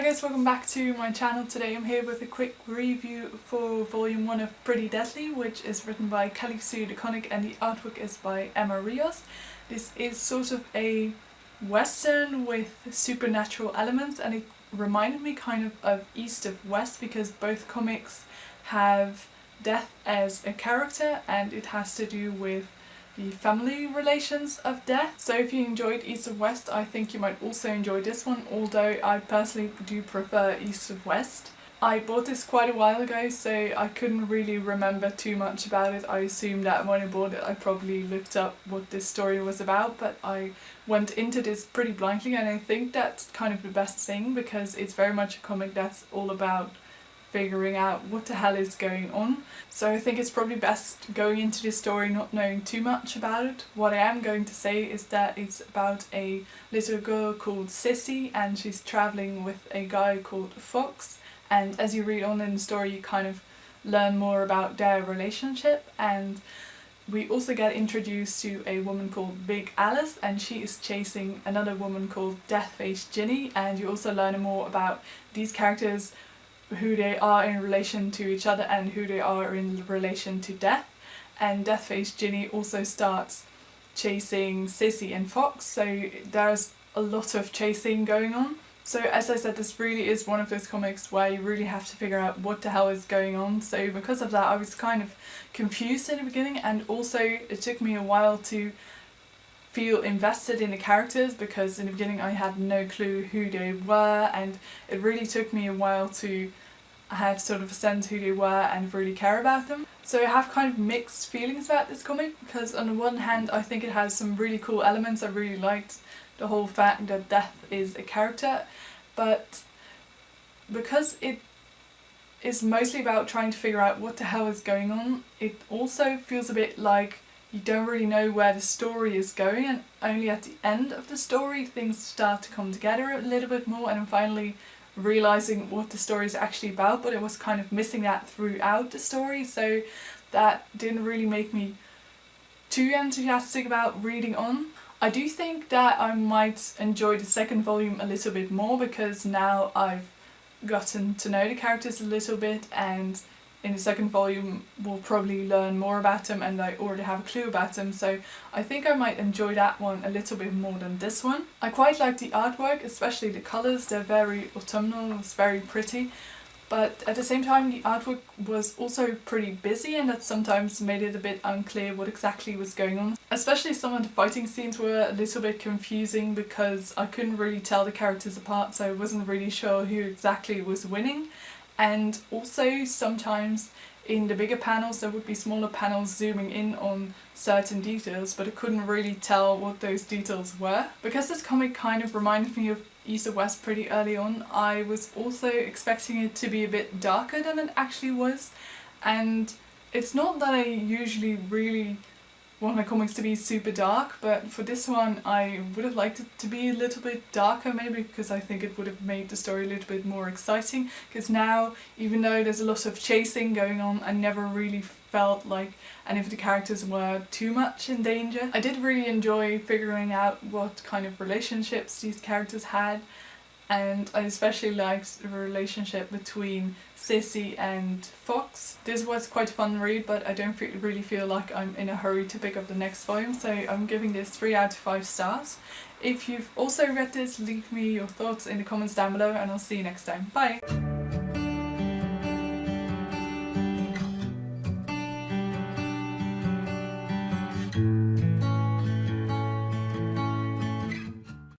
guys, welcome back to my channel. Today I'm here with a quick review for volume 1 of Pretty Deadly, which is written by Kelly Sue DeConnick and the artwork is by Emma Rios. This is sort of a western with supernatural elements, and it reminded me kind of East of West because both comics have death as a character and it has to do with the family relations of death. So if you enjoyed East of West, I think you might also enjoy this one, although I personally do prefer East of West. I bought this quite a while ago, so I couldn't really remember too much about it. I assume that when I bought it I probably looked up what this story was about, but I went into this pretty blindly, and I think that's kind of the best thing because it's very much a comic that's all about figuring out what the hell is going on. So I think it's probably best going into this story not knowing too much about it. What I am going to say is that it's about a little girl called Sissy and she's travelling with a guy called Fox, and as you read on in the story you kind of learn more about their relationship, and we also get introduced to a woman called Big Alice and she is chasing another woman called Deathface Ginny, and you also learn more about these characters, who they are in relation to each other and who they are in relation to death. And Deathface Ginny also starts chasing Sissy and Fox, so there's a lot of chasing going on. So as I said, this really is one of those comics where you really have to figure out what the hell is going on. So because of that I was kind of confused in the beginning, and also it took me a while to feel invested in the characters because in the beginning I had no clue who they were, and it really took me a while to have sort of a sense who they were and really care about them. So I have kind of mixed feelings about this comic because on the one hand I think it has some really cool elements. I really liked the whole fact that Death is a character, but because it is mostly about trying to figure out what the hell is going on, it also feels a bit like you don't really know where the story is going, and only at the end of the story things start to come together a little bit more and I'm finally realising what the story is actually about, but it was kind of missing that throughout the story, so that didn't really make me too enthusiastic about reading on. I do think that I might enjoy the second volume a little bit more because now I've gotten to know the characters a little bit, and in the second volume we'll probably learn more about them and I already have a clue about them, so I think I might enjoy that one a little bit more than this one. I quite like the artwork, especially the colours. They're very autumnal, it's very pretty, but at the same time the artwork was also pretty busy and that sometimes made it a bit unclear what exactly was going on. Especially some of the fighting scenes were a little bit confusing because I couldn't really tell the characters apart, so I wasn't really sure who exactly was winning. And also sometimes in the bigger panels there would be smaller panels zooming in on certain details, but I couldn't really tell what those details were. Because this comic kind of reminded me of East of West pretty early on, I was also expecting it to be a bit darker than it actually was, and it's not that I usually really want my comics to be super dark, but for this one I would have liked it to be a little bit darker, maybe because I think it would have made the story a little bit more exciting, because now even though there's a lot of chasing going on I never really felt like any of the characters were too much in danger. I did really enjoy figuring out what kind of relationships these characters had, and I especially liked the relationship between Sissy and Fox. This was quite a fun read, but I don't really feel like I'm in a hurry to pick up the next volume, so I'm giving this 3 out of 5 stars. If you've also read this, leave me your thoughts in the comments down below and I'll see you next time. Bye!